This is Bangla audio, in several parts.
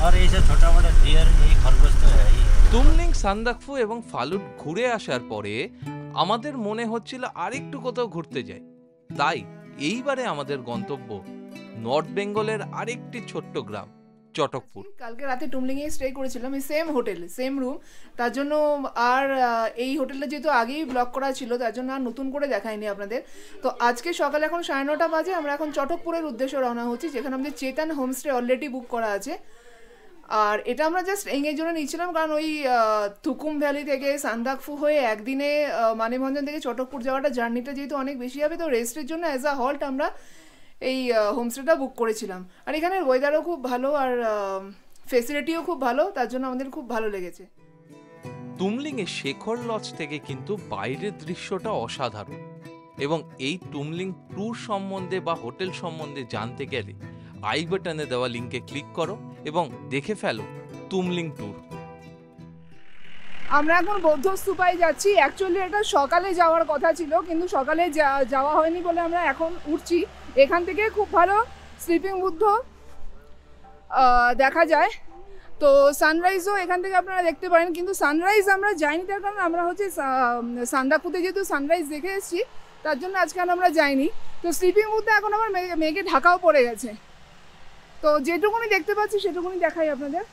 और ऐसे छोटा मोटा डियर यही खरगोश तो है ही। তুমলিং, সান্দাকফু এবং ফালুট ঘুরে আসার পরে আমাদের মনে হচ্ছিল আরেকটু কোথাও ঘুরতে যাই। তাই এইবারে আমাদের গন্তব্য নর্থ বেঙ্গলের আরেকটি ছোট্ট গ্রাম চটকপুর। কালকে রাতে টুমলিং এ স্টে করেছিলাম, এই সেম হোটেল সেম রুম। তার জন্য আর এই হোটেলটা যেহেতু আগেই ব্লক করা ছিল তার জন্য আর নতুন করে দেখাইনি আপনাদের। তো আজকে সকালে এখন 9:30 বাজে, আমরা এখন চটকপুরের উদ্দেশ্যে রওনা হচ্ছি, যেখানে আমাদের চেতন হোমস্টে অলরেডি বুক করা আছে। আর এটা আমরা জাস্ট এই জন্য নিচ্ছিলাম কারণ ওই থুকুম ভ্যালি থেকে সান্দাকফু হয়ে একদিনে মানেভঞ্জন থেকে চটকপুর যাওয়াটা জার্নিটা যেহেতু অনেক বেশি হবে, তো রেস্টের জন্য অ্যাজ আ হল্ট আমরা এই হোমস্টেটা বুক করেছিলাম। আর এখানের ওয়েদারও খুব ভালো আর ফেসিলিটিও খুব ভালো, তার জন্য আমাদের খুব ভালো লেগেছে। তুমলিং এর শেখর লজ থেকে কিন্তু বাইরের দৃশ্যটা অসাধারণ, এবং এই তুমলিং ট্যুর সম্বন্ধে বা হোটেল সম্বন্ধে জানতে গেলে আই বাটনে দেওয়া লিঙ্কে ক্লিক করো এবং দেখে ফেলো তুমলিং ট্যুর। আমরা এখন বৌদ্ধ স্তূপায় যাচ্ছি। অ্যাকচুয়ালি এটা সকালে যাওয়ার কথা ছিল, কিন্তু সকালে যাওয়া হয়নি বলে আমরা এখন উঠছি। এখান থেকে খুব ভালো স্লিপিং বুদ্ধ দেখা যায়, তো সানরাইজও এখান থেকে আপনারা দেখতে পারেন। কিন্তু সানরাইজ আমরা যাইনি, তার কারণ আমরা হচ্ছে সান্দাকফুতে যেহেতু সানরাইজ দেখে এসেছি তার জন্য আজকে আমরা যাইনি। তো স্লিপিং বুদ্ধ এখন আমার মেঘে ঢাকাও পড়ে গেছে, তো যেটুকুনি দেখতে পাচ্ছি সেটুকুনি দেখাই আপনাদের।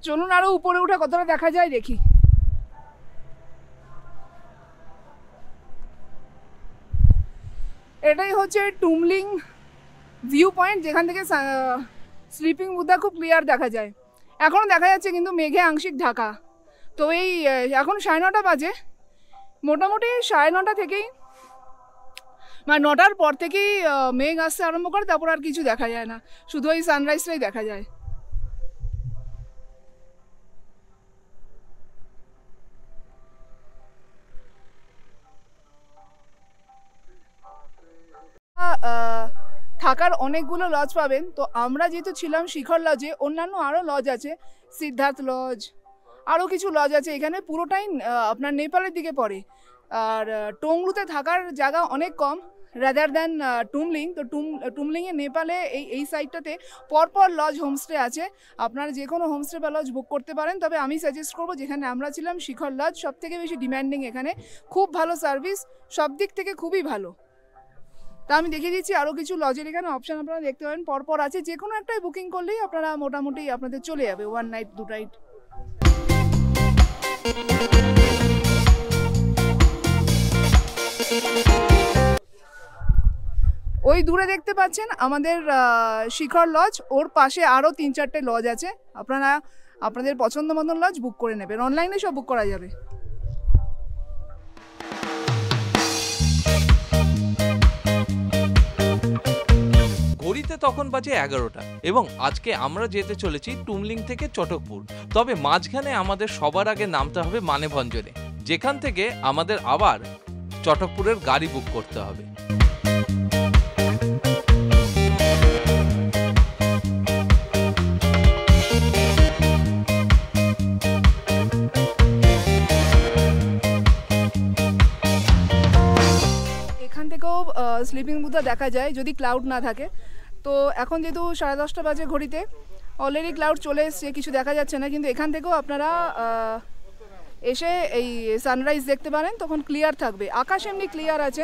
চলুন আরো উপরে উঠে কতটা দেখা যায় দেখি। এটাই হচ্ছে টুমলিং ভিউ পয়েন্ট, যেখান থেকে স্লিপিং বুদ্ধা খুব ক্লিয়ার দেখা যায়। এখনও দেখা যাচ্ছে কিন্তু মেঘে আংশিক ঢাকা। তো এই এখন 9:30 বাজে, মোটামুটি 9:30 থেকেই মানে 9টার পর থেকেই মেঘ আসতে আরম্ভ করে, তারপর আর কিছু দেখা যায় না, শুধু ওই সানরাইজটাই দেখা যায়। থাকার অনেকগুলো লজ পাবেন। তো আমরা যেহেতু ছিলাম শিখর লজে, অন্যান্য আরও লজ আছে, সিদ্ধার্থ লজ, আরও কিছু লজ আছে, এখানে পুরোটাই আপনার নেপালের দিকে পড়ে। আর টংলুতে থাকার জায়গা অনেক কম রাদার দ্যান টুমলিং। তো টুমলিংয়ে নেপালে এই সাইডটাতে পরপর লজ হোমস্টে আছে, আপনারা যে কোনো হোমস্টে বা লজ বুক করতে পারেন। তবে আমি সাজেস্ট করবো যেখানে আমরা ছিলাম শিখর লজ, সব থেকে বেশি ডিম্যান্ডিং, এখানে খুব ভালো সার্ভিস, সব দিক থেকে খুবই ভালো। তা আমি দেখিয়ে দিচ্ছি আরও কিছু লজের এখানে অপশান আপনারা দেখতে পাবেন, পরপর আছে, যে কোনো একটাই বুকিং করলেই আপনারা মোটামুটি আপনাদের চলে যাবে 1 নাইট 2 নাইট। ওই দূরে দেখতে পাচ্ছেন আমাদের শিখর লজ, ওর পাশে আরও 3-4টে লজ আছে, আপনারা আপনাদের পছন্দ মতন লজ বুক করে নেবেন, অনলাইনে সব বুক করা যাবে। ঘড়িতে তখন বাজে 11টা, এবং আজকে আমরা যেতে চলেছি টুমলিং থেকে চটকপুর। তবে মাঝখানে আমাদের সবার আগে নামতে হবে মানেভঞ্জনে, যেখান থেকে আমাদের আবার চটকপুরের গাড়ি বুক করতে হবে। এখান থেকেও স্লিপিং বুদ্ধা দেখা যায় যদি ক্লাউড না থাকে। তো এখন যেহেতু 10:30 বাজে ঘড়িতে, অলরেডি ক্লাউড চলে এসছে, কিছু দেখা যাচ্ছে না, কিন্তু এখান থেকেও আপনারা এসে এই সানরাইজ দেখতে পারেন, তখন ক্লিয়ার থাকবে, আকাশ এমনি ক্লিয়ার আছে,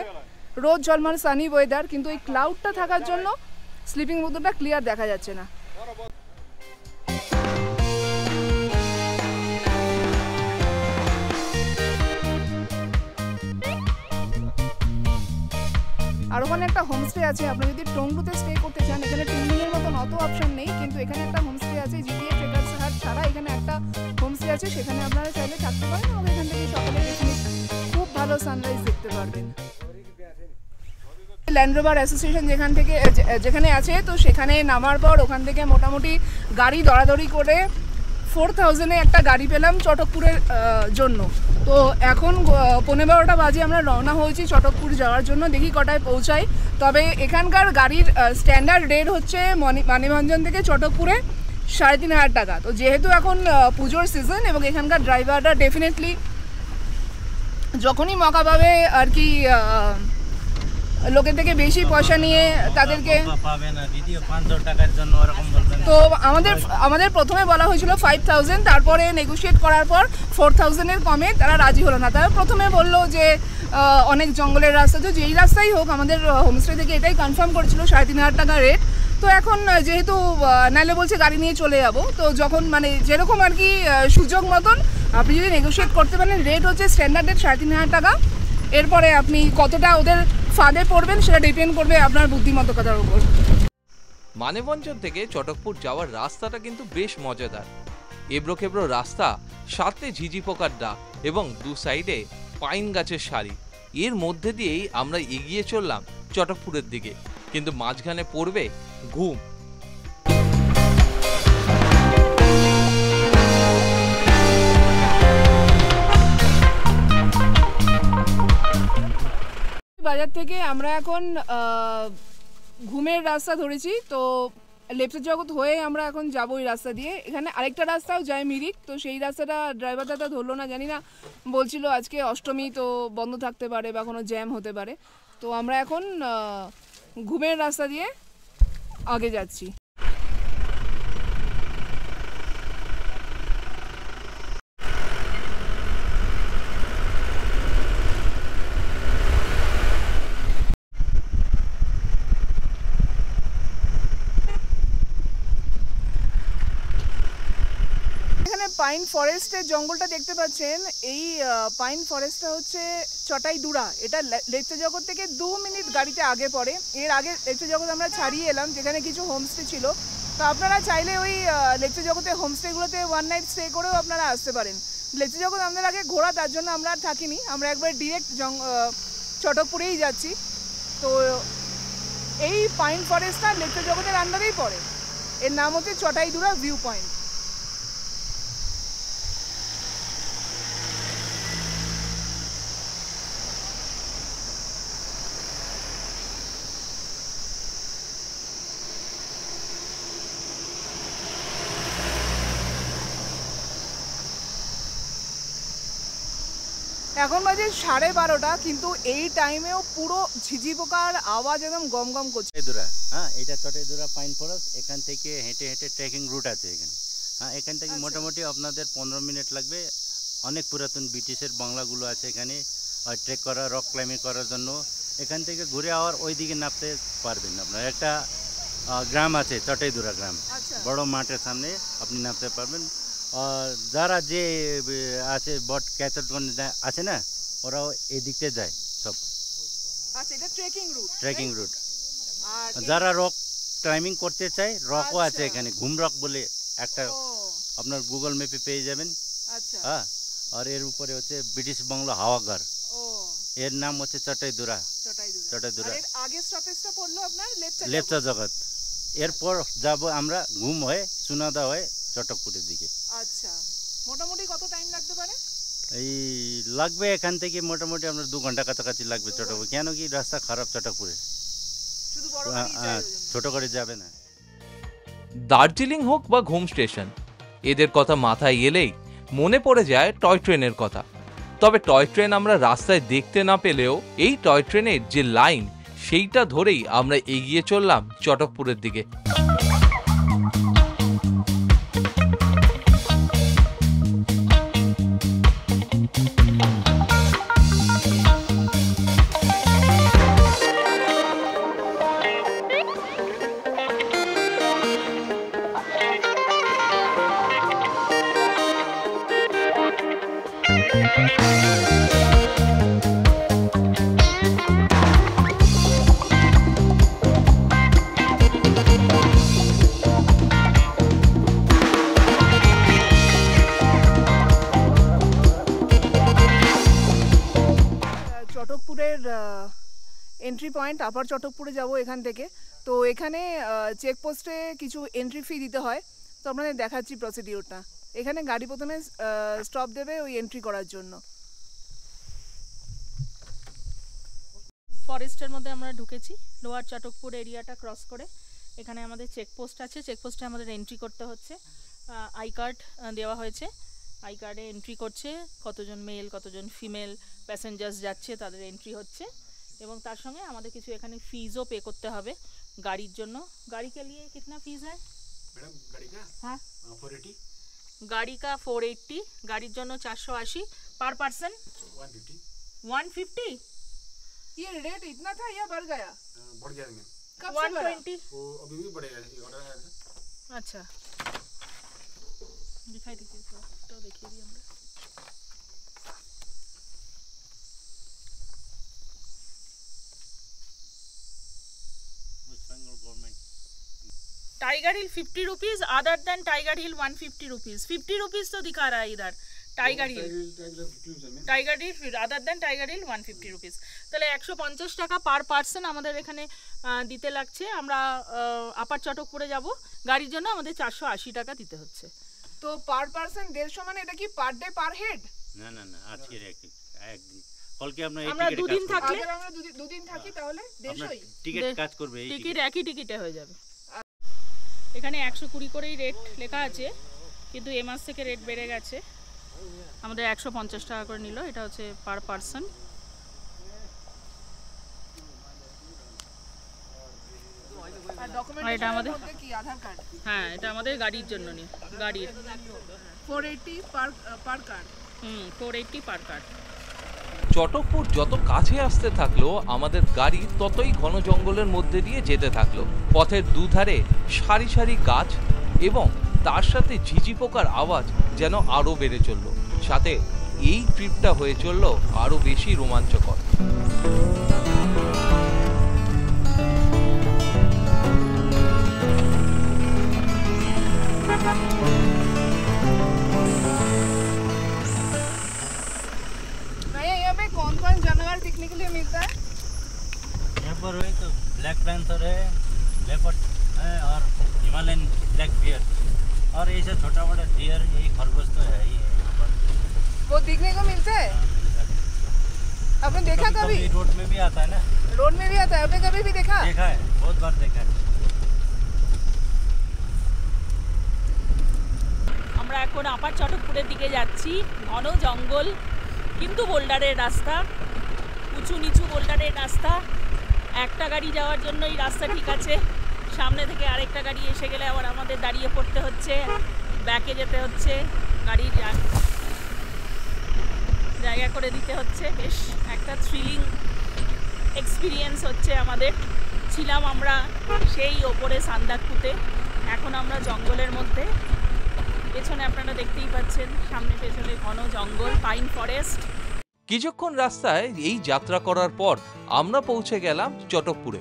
রোদ ঝলমল সানি ওয়েদার, কিন্তু এই ক্লাউডটা থাকার জন্য স্লিপিং বুদ্ধটা ক্লিয়ার দেখা যাচ্ছে না। আর ওখানে একটা হোমস্টে আছে, আপনি যদি টংলুতে স্টে করতে চান, এখানে টুমলিংয়ের মতন অত অপশন নেই, কিন্তু এখানে একটা হোমস্টে আছে, জিটিএ ট্রেকার্স হাট ছাড়া এখানে একটা হোমস্টে আছে, সেখানে আপনারা চাইলে থাকতে পারেন এবং এখান থেকে সকালে খুব ভালো সানরাইজ দেখতে পারবেন। ল্যান্ড রোভার অ্যাসোসিয়েশন যেখানে আছে, তো সেখানে নামার পর ওখান থেকে মোটামুটি গাড়ি দরাদরি করে 4000-এ একটা গাড়ি পেলাম চটকপুরের জন্য। তো এখন 11:15 বাজে আমরা রওনা হয়েছি চটকপুর যাওয়ার জন্য, দেখি কটায় পৌঁছাই। তবে এখানকার গাড়ির স্ট্যান্ডার্ড রেট হচ্ছে মানিভঞ্জন থেকে চটকপুরে 3500 টাকা। তো যেহেতু এখন পুজোর সিজন এবং এখানকার ড্রাইভাররা ডেফিনেটলি যখনই মৌকা পাবে আর কি লোকের থেকে বেশি পয়সা নিয়ে তাদেরকে পাবে না দিদি 500 টাকার জন্য ওরকম বলবেন। তো আমাদের প্রথমে বলা হয়েছিল 5000, তারপরে নেগোশিয়েট করার পর 4000-এর কমে তারা রাজি হলো না। তারা প্রথমে বললো যে অনেক জঙ্গলের রাস্তা, তো যেই রাস্তাই হোক আমাদের হোমস্টে থেকে এটাই কনফার্ম করেছিল 3500 টাকা রেট। তো এখন যেহেতু নাইলে বলছে গাড়ি নিয়ে চলে যাব, তো যখন মানে যেরকম আর কি সুযোগ মতন আপনি যদি নেগোশিয়েট করতে পারেন, রেট হচ্ছে স্ট্যান্ডার্ড রেট 3500 টাকা। এরপরে আপনি কতটা ওদের ফাঁদে পড়বেন সেটা ডিপেন্ড করবে আপনার বুদ্ধিমত্তার উপর। মানেভঞ্জন থেকে চটকপুর যাওয়ার রাস্তাটা কিন্তু বেশ মজাদার। এবড়ো খেবড়ো রাস্তা, সাথে ঝিঝি পোকার ডাক এবং দু সাইডে পাইন গাছের সারি। এর মধ্যে দিয়েই আমরা এগিয়ে চললাম চটকপুরের দিকে, কিন্তু মাঝখানে পড়বে ঘুম। বাজার থেকে আমরা এখন ঘুমের রাস্তা ধরেছি, তো লেপ্টের জগৎ হয়ে আমরা এখন যাবো ওই রাস্তা দিয়ে। এখানে আরেকটা রাস্তাও যায় মিরিক, তো সেই রাস্তাটা ড্রাইভার দাদা ধরলো না, জানি না, বলছিল আজকে অষ্টমী তো বন্ধ থাকতে পারে বা কোনো জ্যাম হতে পারে। তো আমরা এখন ঘুমের রাস্তা দিয়ে আগে যাচ্ছি। পাইন ফরেস্টের জঙ্গলটা দেখতে পাচ্ছেন, এই পাইন ফরেস্টটা হচ্ছে চটাইদুরা। এটা লেপ্চা জগৎ থেকে 2 মিনিট গাড়িতে আগে পড়ে। এর আগে লেপ্চা জগৎ আমরা ছাড়িয়ে এলাম, যেখানে কিছু হোমস্টে ছিল। তো আপনারা চাইলে ওই লেপ্চা জগতের হোমস্টেগুলোতে 1 নাইট স্টে করেও আপনারা আসতে পারেন। লেপ্চা জগৎ আমাদের আগে ঘোরা, তার জন্য আমরা আর থাকিনি, আমরা একবার ডিরেক্ট চটকপুরেই যাচ্ছি। তো এই পাইন ফরেস্টটা লেপ্চা জগতের আন্ডারেই পড়ে। এর নাম হচ্ছে চটাইদুরা ভিউ পয়েন্ট। এখন বাজে 12:30, কিন্তু এই টাইমেও পুরো ঝিঝি পোকার আওয়াজ একদম গম গম করছে। চটাইদুরা, হ্যাঁ, এটা চটাইদুরা পাইন ফরেস্ট। এখান থেকে হেঁটে হেঁটে ট্রেকিং রুট আছে এখানে। হ্যাঁ, এখান থেকে মোটামুটি আপনাদের 15 মিনিট লাগবে। অনেক পুরাতন ব্রিটিশের বাংলাগুলো আছে এখানে, আর ট্রেক করা, রক ক্লাইম্বিং করার জন্য। এখান থেকে ঘুরে আবার ওই দিকে নামতে পারবেন। আপনার একটা গ্রাম আছে চটাইদুরা গ্রাম, বড় মাঠের সামনে আপনি নামতে পারবেন। আর যারা যে আছে বট ক্যাচরগঞ্জ আছে না, ওরাও এদিকে যায় সব। আচ্ছা, এটা ট্রেকিং রুট। যারা রক ক্লাইম্বিং করতে চায়, রকও আছে এখানে, ঘুম রক বলে একটা, আপনার গুগল ম্যাপে পেয়ে যাবেন। হ্যাঁ, আর এর উপরে হচ্ছে ব্রিটিশ বাংলা হাওয়াঘর, এর নাম হচ্ছে চটাইদুরা। লেপ্চা জগৎ। এরপর যাব আমরা ঘুম হয়ে সুনাদা হয়ে চটকপুরের দিকে। আচ্ছা, মোটামুটি কত টাইম লাগতে পারে? এই লাগবে এখান থেকে মোটামুটি আপনার 2 ঘন্টা কাছাকাছি লাগবে চটকপুর। কেন কি রাস্তা খারাপ চটকপুরে, ছোট করে যাবে না। দার্জিলিং হোক বা ঘুম স্টেশন, এদের কথা মাথায় এলেই মনে পড়ে যায় টয় ট্রেনের কথা। তবে টয় ট্রেন আমরা রাস্তায় দেখতে না পেলেও এই টয় ট্রেনের যে লাইন, সেইটা ধরেই আমরা এগিয়ে চললাম চটকপুরের দিকে। এন্ট্রি পয়েন্ট আপার চটকপুরে যাব এখান থেকে। তো এখানে চেকপোস্টে কিছু এন্ট্রি ফি দিতে হয়, তো আপনাদের দেখাচ্ছি প্রসিডিওরটা। এখানে গাড়ি প্রথমে স্টপ দেবে ওই এন্ট্রি করার জন্য। ফরেস্টের মধ্যে আমরা ঢুকেছি, লোয়ার চটকপুর এরিয়াটা ক্রস করে এখানে আমাদের চেকপোস্ট আছে। চেকপোস্টে আমাদের এন্ট্রি করতে হচ্ছে। আই কার্ড দেওয়া হয়েছে, আই কার্ডে এন্ট্রি করছে কতজন মেল কতজন ফিমেল প্যাসেঞ্জার্স যাচ্ছে, তাদের এন্ট্রি হচ্ছে। এবং তার সঙ্গে আমাদের কিছু এখানে ফিজও পে করতে হবে গাড়ির জন্য। গাড়ি কে লিয়ে কিतना ফিজ है मैडम? गाड़ी का हाँ 480, गाड़ी का 480, গাড়ির জন্য 480 पर पर्सन 150। 150 ये रेट इतना था या बढ़ गया? बढ़ गया मैम, कब से बढ़ा? 120। वो अभी भी बढ़ेगा, ये ऑर्डर है ना। अच्छा दिखाई दीजिए थोड़ा, तो देखिए भी हम टाइगर हिल 50 रुपीज, अदर देन टाइगर हिल 150 रुपीज। 50 रुपीज तो दिखा रहा है इधर टाइगर हिल, টাইগার হিল আদার দেন টাইগার হিল 150 রুপিস। তাহলে 150 টাকা পার পার্সন আমাদের এখানে দিতে লাগছে। আমরা আপার চটকপুরে যাব, গাড়ির জন্য আমাদের 480 টাকা দিতে হচ্ছে। তো পার পার্সন 150 মানে এটা কি পার ডে পার হেড? না না না, আজকের একদিন, কালকে আমরা আমরা দুদিন থাকলে, আগে আমরা দুদিন থাকি তাহলে 150ই টিকিট কাজ করবে, এই টিকিট একই টিকিটে হয়ে যাবে। এখানে 120 করেই রেট লেখা আছে, কিন্তু এ মাস থেকে রেট বেড়ে গেছে। আমাদের 150 টাকা করে নিল, এটা হচ্ছে পার পার্সন। আর ডকুমেন্ট এটা আমাদের, মধ্যে কি আধার কার্ড? হ্যাঁ এটা আমাদের গাড়ির জন্য নি, গাড়ির 480 পার কার্ড। 480 পার কার্ড। চটকপুর যত কাছে আসতে থাকলো আমাদের গাড়ি ততই ঘন জঙ্গলের মধ্যে দিয়ে যেতে থাকলো। পথের দুধারে সারি সারি গাছ এবং তার সাথে ঝিঝি পোকার আওয়াজ যেন আরও বেড়ে চলল। সাথে এই ট্রিপটা হয়ে চলল আরও বেশি রোমাঞ্চকর। भैया यहाँ पे कौन कौन जानवर दिखने के लिए मिलता है? यहाँ पर वही तो ब्लैक पैंथर है, लेपर्ड है और हिमालयन ब्लैक बियर, और ऐसे छोटा मोटा डियर, यही खरगोश तो है ही है यहाँ पर। वो दिखने को मिलता है? आपने देखा कभी? रोड में भी आता है ना। रोड में भी आता है, आपने कभी भी देखा? देखा है, बहुत बार देखा है। আমরা এখন আপার চটকপুরের দিকে যাচ্ছি। ঘন জঙ্গল কিন্তু বোল্ডারের রাস্তা, উঁচু নিচু বোল্ডারের রাস্তা। একটা গাড়ি যাওয়ার জন্য এই রাস্তা ঠিক আছে, সামনে থেকে আরেকটা গাড়ি এসে গেলে আবার আমাদের দাঁড়িয়ে পড়তে হচ্ছে, ব্যাকে যেতে হচ্ছে, গাড়ির জায়গা করে দিতে হচ্ছে। বেশ একটা থ্রিলিং এক্সপিরিয়েন্স হচ্ছে আমাদের। ছিলাম আমরা সেই ওপরে সান্দাকপুতে, এখন আমরা জঙ্গলের মধ্যে। পেছনে আপনারা দেখতেই পাচ্ছেন, সামনে পেছনে ঘন জঙ্গল, পাইন ফরেস্ট। কিছুক্ষণ রাস্তায় এই যাত্রা করার পর আমরা পৌঁছে গেলাম চটকপুরে।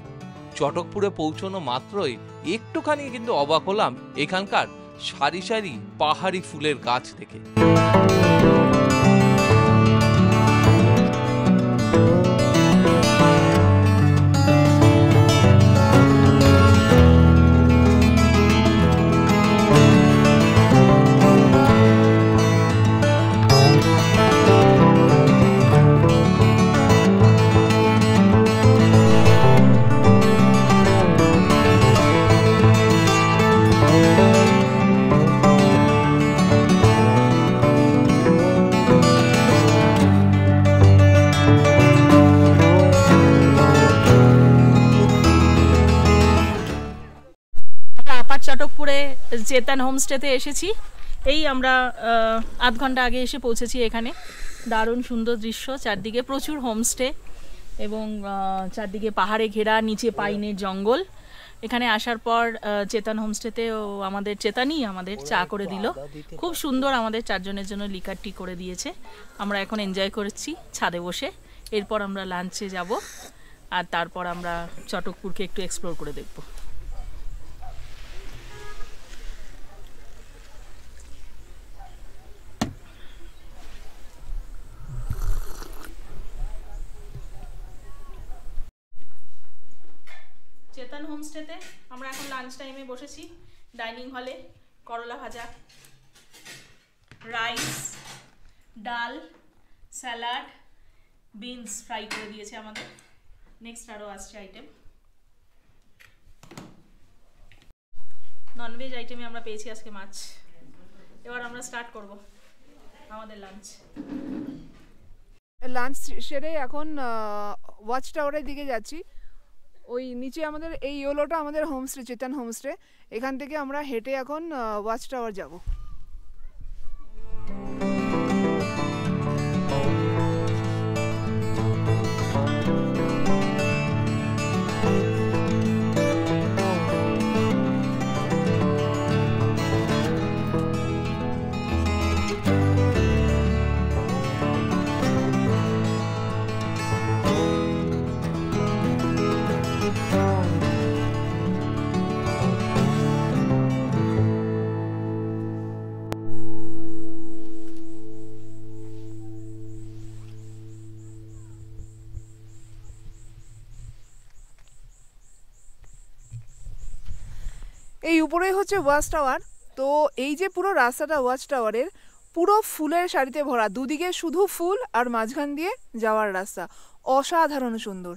চটকপুরে পৌঁছানো মাত্রই একটুখানি কিন্তু অবাক হলাম এখানকার সারি সারি পাহাড়ি ফুলের গাছ থেকে। আপার চটকপুরে চেতন হোমস্টেতে এসেছি। এই আমরা আধ ঘন্টা আগে এসে পৌঁছেছি এখানে। দারুণ সুন্দর দৃশ্য, চারদিকে প্রচুর হোমস্টে এবং চারদিকে পাহাড়ে ঘেরা, নিচে পাইনের জঙ্গল। এখানে আসার পর চেতন হোমস্টেতে আমাদের চেতানই আমাদের চা করে দিল, খুব সুন্দর। আমাদের চারজনের জন্য লিকার টি করে দিয়েছে। আমরা এখন এনজয় করছি ছাদে বসে। এরপর আমরা লাঞ্চে যাব, আর তারপর আমরা চটকপুরকে একটু এক্সপ্লোর করে দেখব। হোমস্টেতে আমরা এখন লাঞ্চ টাইমে বসেছি ডাইনিং হলে। করলা ভাজা, রাইস, ডাল, স্যালাড, বিনস ফ্রাই করে দিয়েছে আমাদের। নেক্সট আরও আসছে আইটেম। ননভেজ আইটেমে আমরা পেয়েছি আজকে মাছ। এবার আমরা স্টার্ট করব আমাদের লাঞ্চ। লাঞ্চ সেরে এখন ওয়াচ টাওয়ারের দিকে যাচ্ছি। ওই নিচে আমাদের এই ইয়োলোটা আমাদের হোমস্টে, চেতন হোমস্টে। এখান থেকে আমরা হেঁটে এখন ওয়াচ টাওয়ার যাব। এই উপরেই হচ্ছে ওয়াচ টাওয়ার। তো এই যে পুরো রাস্তাটা ওয়াচ টাওয়ারের পুরো ফুলের সারিতে ভরা, দুদিকে শুধু ফুল আর মাঝখান দিয়ে যাওয়ার রাস্তা, অসাধারণ সুন্দর।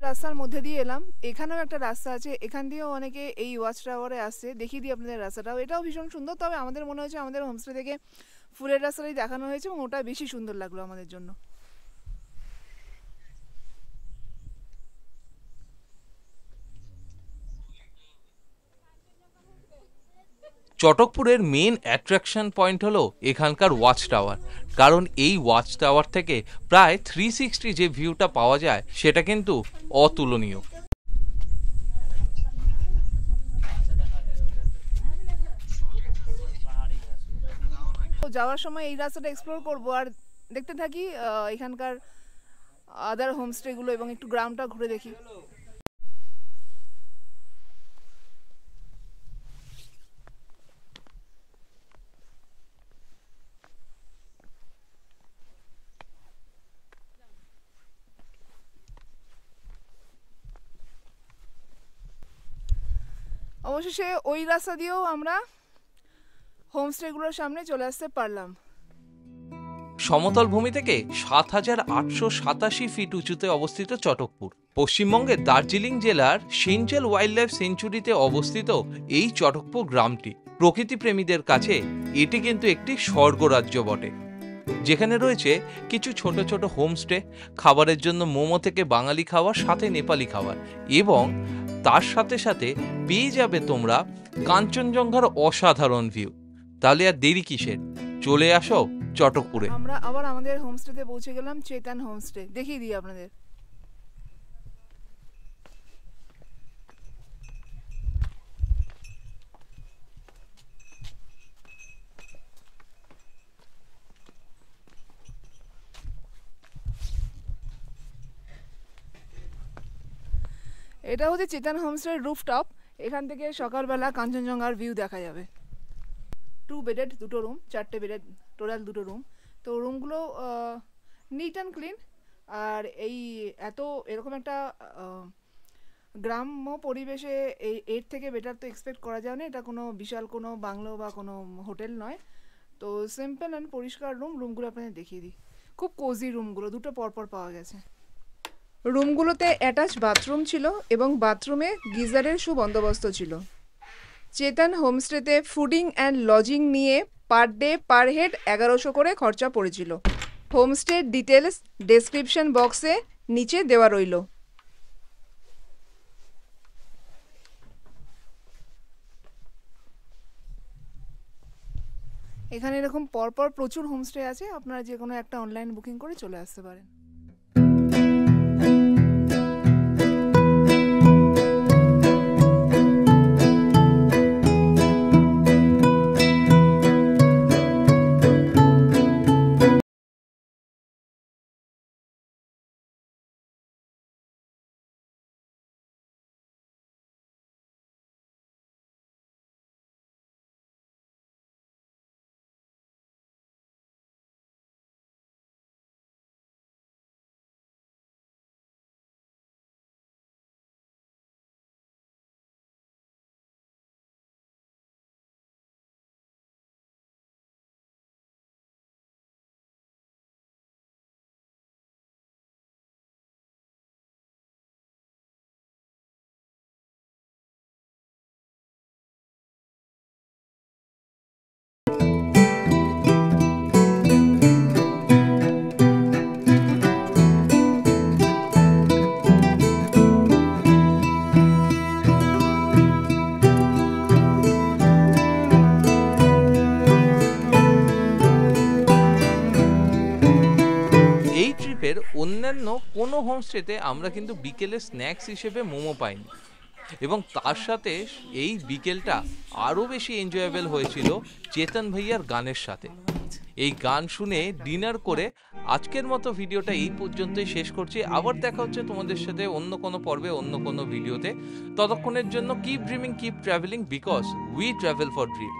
রাস্তার মধ্যে দিয়ে এলাম। এখানেও একটা রাস্তা আছে, এখান দিয়েও অনেকে এই ওয়াচ টাওয়ারে আসছে। দেখিয়ে দিই আপনাদের রাস্তাটাও, এটাও ভীষণ সুন্দর। তবে আমাদের মনে হচ্ছে আমাদের হোমস্টে থেকে ফুলের রাস্তাটাই দেখানো হয়েছে এবং ওটা বেশি সুন্দর লাগলো আমাদের জন্য। চটকপুরের মেন অ্যাট্রাকশন পয়েন্ট হলো এখানকার ওয়াচ টাওয়ার। কারণ এই ওয়াচ টাওয়ার থেকে প্রায় 360 যে ভিউটা পাওয়া যায় সেটা কিন্তু অতুলনীয়। যাওয়ার সময় এই রাস্তাটা এক্সপ্লোর করব আর দেখতে থাকি এখানকার আদার হোমস্টেগুলো এবং একটু গ্রামটা ঘুরে দেখি। অবশেষে ওই রাস্তা দিয়েও আমরা হোমস্টেগুলোর সামনে চলে আসতে পারলাম। সমতল ভূমি থেকে ৭,৮৮৭ ফিট উঁচুতে অবস্থিত চটকপুর পশ্চিমবঙ্গের দার্জিলিং জেলার সেঞ্চুয়াল ওয়াইল্ড লাইফ সেঞ্চুরিতে অবস্থিত এই চটকপুর গ্রামটি প্রকৃতি প্রেমীদের কাছে এটি কিন্তু একটি স্বর্গরাজ্য বটে, যেখানে রয়েছে কিছু ছোট ছোট হোমস্টে, খাবারের জন্য মোমো থেকে বাঙালি খাবার, সাথে নেপালি খাবার, এবং তার সাথে সাথে পেয়ে যাবে তোমরা কাঞ্চনজঙ্ঘার অসাধারণ ভিউ। তাহলে আর দেরি কিসের, চলে আসো চটকপুরে। আমরা আবার আমাদের হোমস্টেতে পৌঁছে গেলাম, চেতন হোমস্টে। দেখিয়ে দিই আপনাদের। এটা হচ্ছে চেতন হোমস্টের রুফটপ। এখান থেকে সকালবেলা কাঞ্চনজঙ্ঘার ভিউ দেখা যাবে। 2 বেডেড, 2টো রুম, 4টে বেডেড, টোটাল 2টো রুম। তো রুমগুলো নিট অ্যান্ড ক্লিন। আর এই এরকম একটা গ্রাম্য পরিবেশে এর থেকে বেটার তো এক্সপেক্ট করা যায় না। এটা কোনো বিশাল কোনো বাংলো বা কোনো হোটেল নয়। তো সিম্পল অ্যান্ড পরিষ্কার রুমগুলো আপনাদের দেখিয়ে দিই। খুব কোজি রুমগুলো, 2টো পরপর পাওয়া গেছে। রুমগুলোতে অ্যাটাচ বাথরুম ছিল এবং বাথরুমে গিজারের সুবন্দোবস্ত ছিল। চেতন হোমস্টেতে ফুডিং অ্যান্ড লজিং নিয়ে পার ডে পার হেড 1100 করে খরচা পড়েছিল। হোমস্টের ডিটেলস ডেসক্রিপশন বক্সে নিচে দেওয়া রইল। এখানে এরকম পরপর প্রচুর হোমস্টে আছে, আপনারা যে কোনো একটা অনলাইন বুকিং করে চলে আসতে পারেন। কোনো হোমস্টেতে আমরা কিন্তু বিকেলে স্ন্যাক্স হিসেবে মোমো পাইনি, এবং তার সাথে এই বিকেলটা আরও বেশি এনজয়েবল হয়েছিল চেতন ভাইয়ার গানের সাথে। এই গান শুনে ডিনার করে আজকের মতো ভিডিওটা এই পর্যন্তই শেষ করছি। আবার দেখা হচ্ছে তোমাদের সাথে অন্য কোনো পর্বে, অন্য কোনো ভিডিওতে। ততক্ষণের জন্য keep dreaming, keep travelling, because we travel for dream.